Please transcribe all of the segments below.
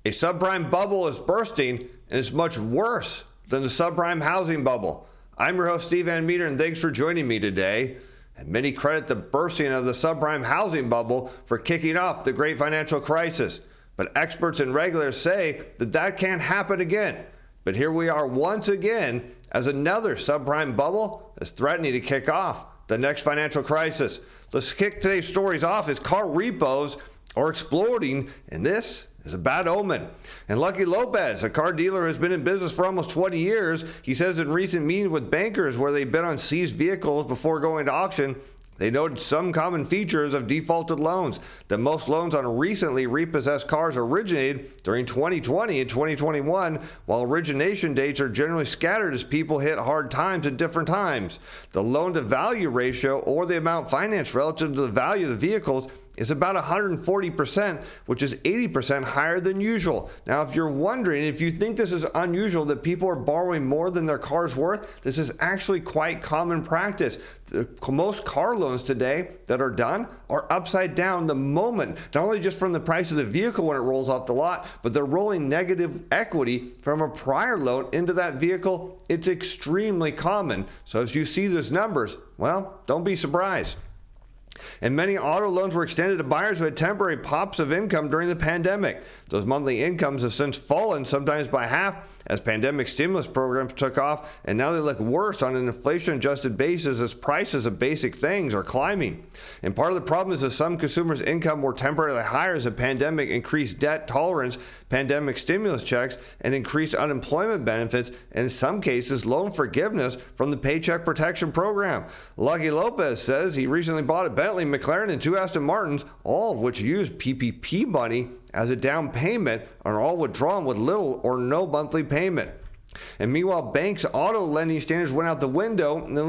A subprime bubble is bursting, and it's much worse than the subprime housing bubble. I'm your host, Steve Van Metre, and thanks for joining me today. And many credit the bursting of the subprime housing bubble for kicking off the great financial crisis. But experts and regulators say that can't happen again. But here we are once again as another subprime bubble is threatening to kick off the next financial crisis. Let's kick today's stories off as car repos are exploding, and this is a bad omen. And Lucky Lopez, a car dealer who has been in business for almost 20 years, he says in recent meetings with bankers where they bid on seized vehicles before going to auction, they noted some common features of defaulted loans. That most loans on recently repossessed cars originated during 2020 and 2021, while origination dates are generally scattered as people hit hard times at different times. The loan-to-value ratio, or the amount financed relative to the value of the vehicles, is about 140%, which is 80% higher than usual. Now, if you're wondering, if you think this is unusual that people are borrowing more than their car's worth, this is actually quite common practice. Most car loans today that are done are upside down the moment, not only just from the price of the vehicle when it rolls off the lot, but they're rolling negative equity from a prior loan into that vehicle. It's extremely common. So as you see those numbers, well, don't be surprised. And many auto loans were extended to buyers who had temporary pops of income during the pandemic. Those monthly incomes have since fallen, sometimes by half, as pandemic stimulus programs took off, and now they look worse on an inflation-adjusted basis as prices of basic things are climbing. And part of the problem is that some consumers' income were temporarily higher as the pandemic increased debt tolerance, pandemic stimulus checks, and increased unemployment benefits, and in some cases, loan forgiveness from the Paycheck Protection Program. Lucky Lopez says he recently bought a Bentley, McLaren, and 2 Aston Martins, all of which used PPP money as a down payment, are all withdrawn with little or no monthly payment. And meanwhile, banks' auto lending standards went out the window, and the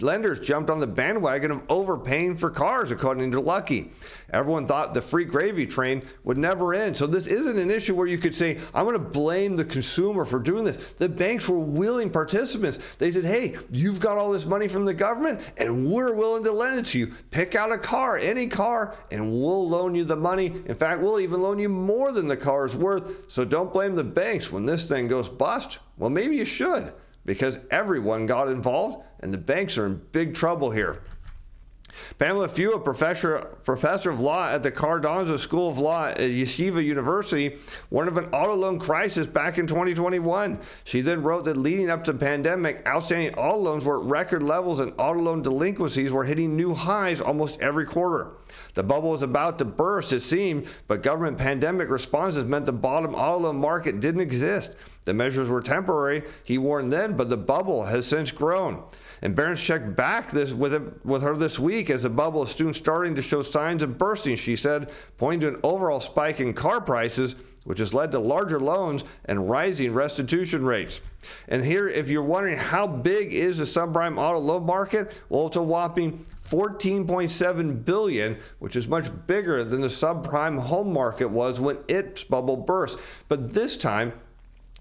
lenders jumped on the bandwagon of overpaying for cars, according to Lucky. Everyone thought the free gravy train would never end. So this isn't an issue where you could say, I'm going to blame the consumer for doing this. The banks were willing participants. They said, hey, you've got all this money from the government, and we're willing to lend it to you. Pick out a car, any car, and we'll loan you the money. In fact, we'll even loan you more than the car is worth. So don't blame the banks when this thing goes bust. Well, maybe you should, because everyone got involved, and the banks are in big trouble here. Pamela Few, a professor of law at the Cardozo School of Law at Yeshiva University, warned of an auto loan crisis back in 2021. She then wrote that leading up to the pandemic, outstanding auto loans were at record levels and auto loan delinquencies were hitting new highs almost every quarter. The bubble was about to burst, it seemed, but government pandemic responses meant the bottom auto loan market didn't exist. The measures were temporary, he warned then, but the bubble has since grown. And Barron's checked back with her this week as the bubble is soon starting to show signs of bursting, she said, pointing to an overall spike in car prices, which has led to larger loans and rising restitution rates. And here, if you're wondering how big is the subprime auto loan market, well, it's a whopping $14.7 billion, which is much bigger than the subprime home market was when its bubble burst. But this time,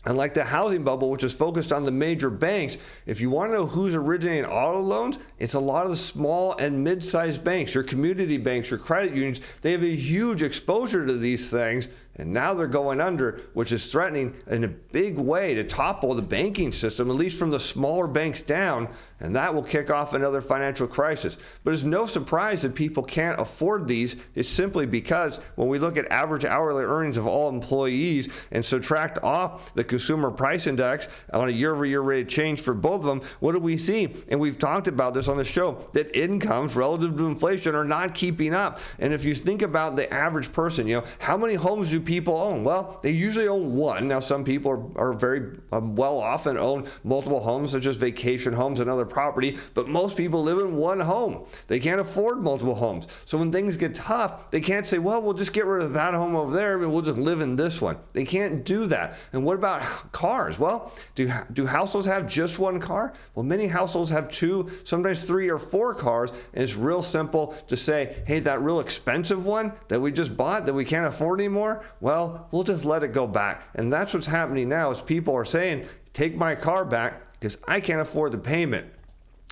unlike the housing bubble, which is focused on the major banks, if you want to know who's originating auto loans, it's a lot of the small and mid-sized banks, your community banks, your credit unions. They have a huge exposure to these things, and now they're going under, which is threatening in a big way to topple the banking system, at least from the smaller banks down, and that will kick off another financial crisis. But it's no surprise that people can't afford these. It's simply because when we look at average hourly earnings of all employees and subtract off the consumer price index on a year-over-year rate of change for both of them, what do we see? And we've talked about this on the show, that incomes relative to inflation are not keeping up. And if you think about the average person, how many homes do people own? Well, they usually own one. Now, some people are very well off and own multiple homes, such as vacation homes and other property, but most people live in one home. They can't afford multiple homes. So when things get tough, they can't say, well, we'll just get rid of that home over there and we'll just live in this one. They can't do that. And what about cars? Well, do households have just one car? Well, many households have 2, sometimes 3 or 4 cars, and it's real simple to say, hey, that real expensive one that we just bought that we can't afford anymore, well, we'll just let it go back. And that's what's happening now is people are saying, take my car back because I can't afford the payment.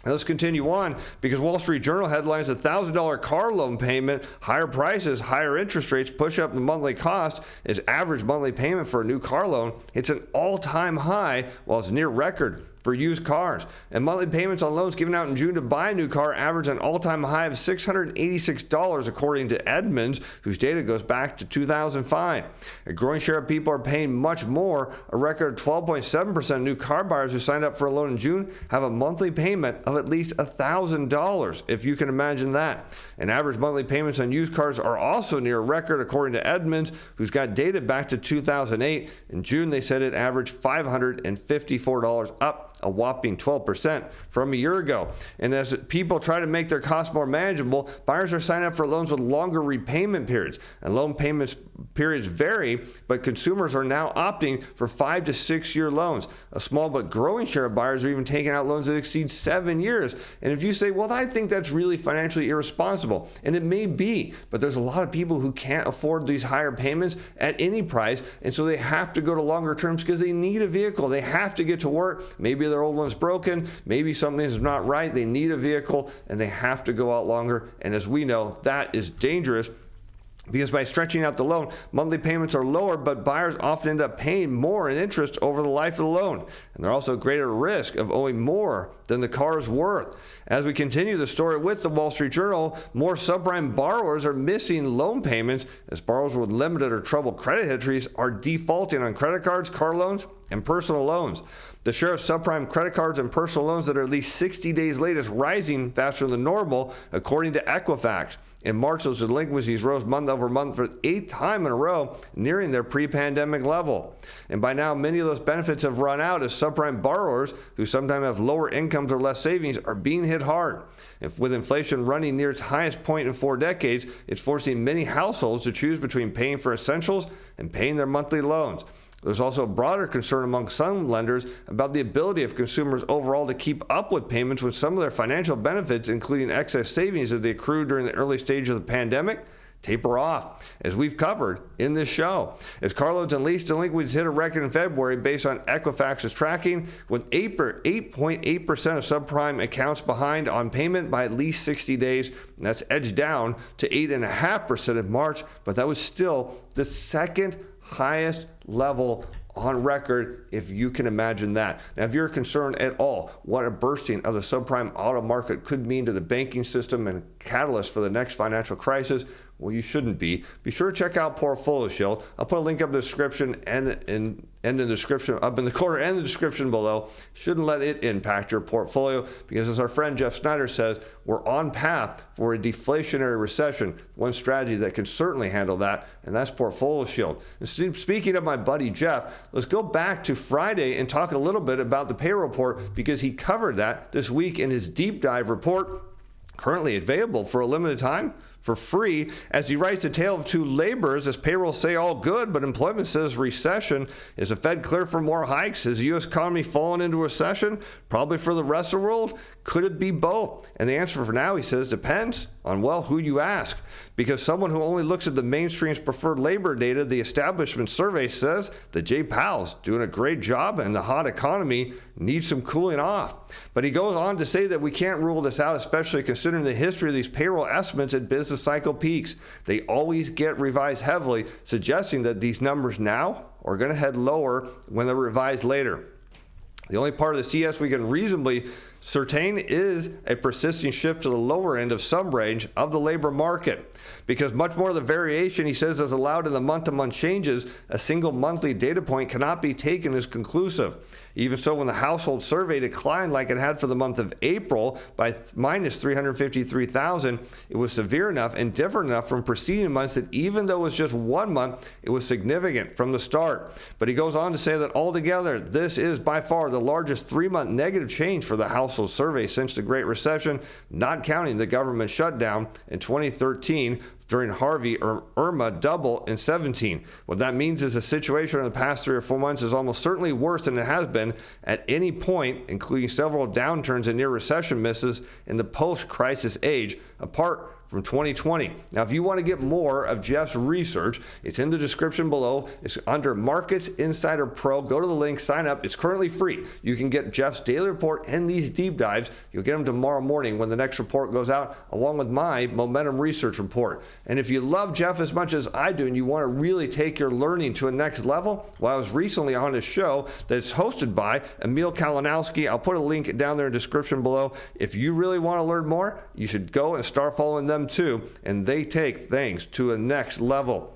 Let's continue on because Wall Street Journal headlines $1,000 car loan payment, higher prices, higher interest rates push up the monthly cost as average monthly payment for a new car loan hits an all-time high while it's near record for used cars. And monthly payments on loans given out in June to buy a new car average an all-time high of $686 according to Edmunds, whose data goes back to 2005. A growing share of people are paying much more. A record 12.7% of new car buyers who signed up for a loan in June have a monthly payment of at least $1,000, if you can imagine that. And average monthly payments on used cars are also near a record according to Edmunds, who's got data back to 2008. In June, they said it averaged $554, up a whopping 12% from a year ago. And as people try to make their costs more manageable, buyers are signing up for loans with longer repayment periods. And loan payments periods vary, but consumers are now opting for 5 to 6 year loans. A small but growing share of buyers are even taking out loans that exceed 7 years. And if you say, well, I think that's really financially irresponsible, and it may be, but there's a lot of people who can't afford these higher payments at any price, and so they have to go to longer terms because they need a vehicle. They have to get to work. Maybe their old one's broken. Maybe something's not right. They need a vehicle, and they have to go out longer. And as we know, that is dangerous, because by stretching out the loan, monthly payments are lower, but buyers often end up paying more in interest over the life of the loan. And they're also at greater risk of owing more than the car is worth. As we continue the story with the Wall Street Journal, more subprime borrowers are missing loan payments as borrowers with limited or troubled credit histories are defaulting on credit cards, car loans, and personal loans. The share of subprime credit cards and personal loans that are at least 60 days late is rising faster than normal, according to Equifax. In March, those delinquencies rose month over month for the 8th time in a row, nearing their pre-pandemic level. And by now, many of those benefits have run out as subprime borrowers, who sometimes have lower incomes or less savings, are being hit hard. And with inflation running near its highest point in 4 decades, it's forcing many households to choose between paying for essentials and paying their monthly loans. There's also a broader concern among some lenders about the ability of consumers overall to keep up with payments when some of their financial benefits, including excess savings that they accrued during the early stage of the pandemic, taper off, as we've covered in this show. As car loans and lease delinquencies hit a record in February based on Equifax's tracking, with 8.8% of subprime accounts behind on payment by at least 60 days. And that's edged down to 8.5% in March, but that was still the second highest level on record, if you can imagine that. Now, if you're concerned at all what a bursting of the subprime auto market could mean to the banking system and catalyst for the next financial crisis, well, you shouldn't be. Be sure to check out Portfolio Shield. I'll put a link up in the description and in the description, up in the corner and the description below. Shouldn't let it impact your portfolio, because as our friend Jeff Snider says, we're on path for a deflationary recession. One strategy that can certainly handle that, and that's Portfolio Shield. And speaking of my buddy Jeff, let's go back to Friday and talk a little bit about the payroll report, because he covered that this week in his deep dive report, currently available for a limited time for free, as he writes a tale of two labors, as payrolls say all good, but employment says recession. Is the Fed clear for more hikes? Has the U.S. economy fallen into recession? Probably for the rest of the world? Could it be both? And the answer for now, he says, depends on, well, who you ask. Because someone who only looks at the mainstream's preferred labor data, the establishment survey says that Jay Powell's doing a great job and the hot economy needs some cooling off. But he goes on to say that we can't rule this out, especially considering the history of these payroll estimates at business cycle peaks. They always get revised heavily, suggesting that these numbers now are going to head lower when they're revised later. The only part of the CS we can reasonably certain is a persisting shift to the lower end of some range of the labor market, because much more of the variation, he says, is allowed in the month-to-month changes. A single monthly data point cannot be taken as conclusive. Even so, when the household survey declined like it had for the month of April by minus 353,000, it was severe enough and different enough from preceding months that even though it was just 1 month, it was significant from the start. But he goes on to say that altogether, this is by far the largest 3-month negative change for the household survey since the Great Recession, not counting the government shutdown in 2013 during Harvey or Irma double in 17. What that means is the situation in the past 3 or 4 months is almost certainly worse than it has been at any point, including several downturns and near recession misses in the post-crisis age, apart from 2020. Now, if you want to get more of Jeff's research, it's in the description below. It's under Markets Insider Pro. Go to the link, sign up. It's currently free. You can get Jeff's daily report and these deep dives. You'll get them tomorrow morning when the next report goes out, along with my momentum research report. And if you love Jeff as much as I do and you want to really take your learning to a next level, well, I was recently on his show that's hosted by Emil Kalinowski. I'll put a link down there in the description below. If you really want to learn more, you should go and start following them too, and they take things to a next level.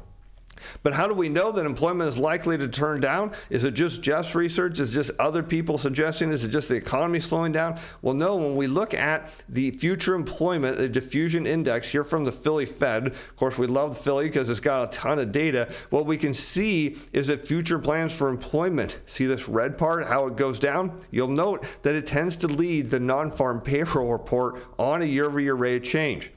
But how do we know that employment is likely to turn down? Is it just Jeff's research? Is it just other people suggesting? Is it just the economy slowing down? Well, no. When we look at the future employment, the diffusion index here from the Philly Fed, of course, we love Philly because it's got a ton of data. What we can see is that future plans for employment, see this red part, how it goes down? You'll note that it tends to lead the non-farm payroll report on a year-over-year rate of change.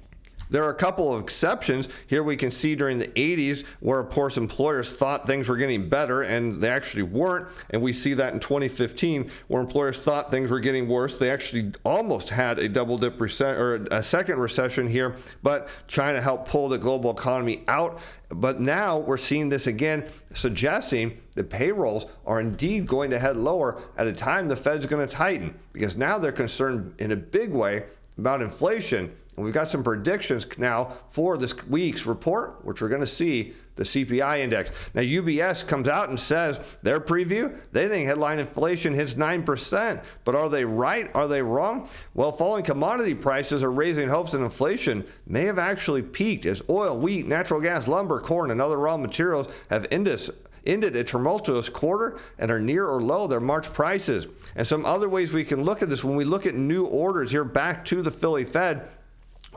There are a couple of exceptions. Here we can see during the 80s where, of course, employers thought things were getting better and they actually weren't. And we see that in 2015 where employers thought things were getting worse. They actually almost had a double dip or a second recession here, but China helped pull the global economy out. But now we're seeing this again, suggesting that payrolls are indeed going to head lower at a time the Fed's going to tighten, because now they're concerned in a big way about inflation. And we've got some predictions now for this week's report, which we're going to see the CPI index. Now, UBS comes out and says their preview, they think headline inflation hits 9%. But are they right? Are they wrong? Well, falling commodity prices are raising hopes that inflation may have actually peaked as oil, wheat, natural gas, lumber, corn, and other raw materials have ended a tumultuous quarter and are near or low their March prices. And some other ways we can look at this, when we look at new orders here back to the Philly Fed,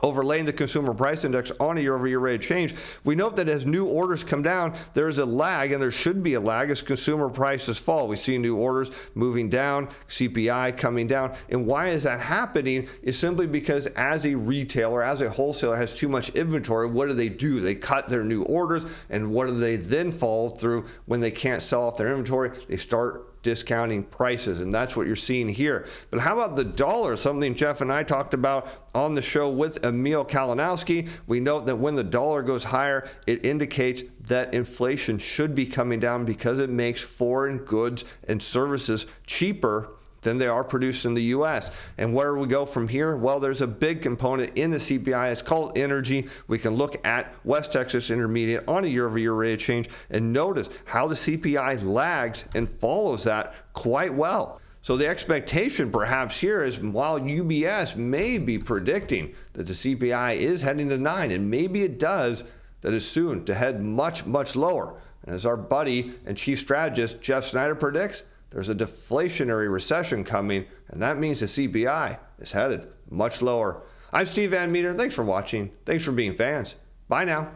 overlaying the consumer price index on a year-over-year rate of change, we note that as new orders come down, there is a lag, and there should be a lag as consumer prices fall. We see new orders moving down, CPI coming down. And why is that happening is simply because as a retailer, as a wholesaler has too much inventory, what do? They cut their new orders, and what do they then follow through when they can't sell off their inventory? They start discounting prices, and that's what you're seeing here. But how about the dollar? Something Jeff and I talked about on the show with Emil Kalinowski. We note that when the dollar goes higher, it indicates that inflation should be coming down because it makes foreign goods and services cheaper than they are produced in the U.S. And where do we go from here? Well, there's a big component in the CPI. It's called energy. We can look at West Texas Intermediate on a year-over-year rate of change and notice how the CPI lags and follows that quite well. So the expectation perhaps here is, while UBS may be predicting that the CPI is heading to 9, and maybe it does, that is soon to head much, much lower. And as our buddy and chief strategist Jeff Snider predicts, there's a deflationary recession coming, and that means the CPI is headed much lower. I'm Steve Van Meter. Thanks for watching. Thanks for being fans. Bye now.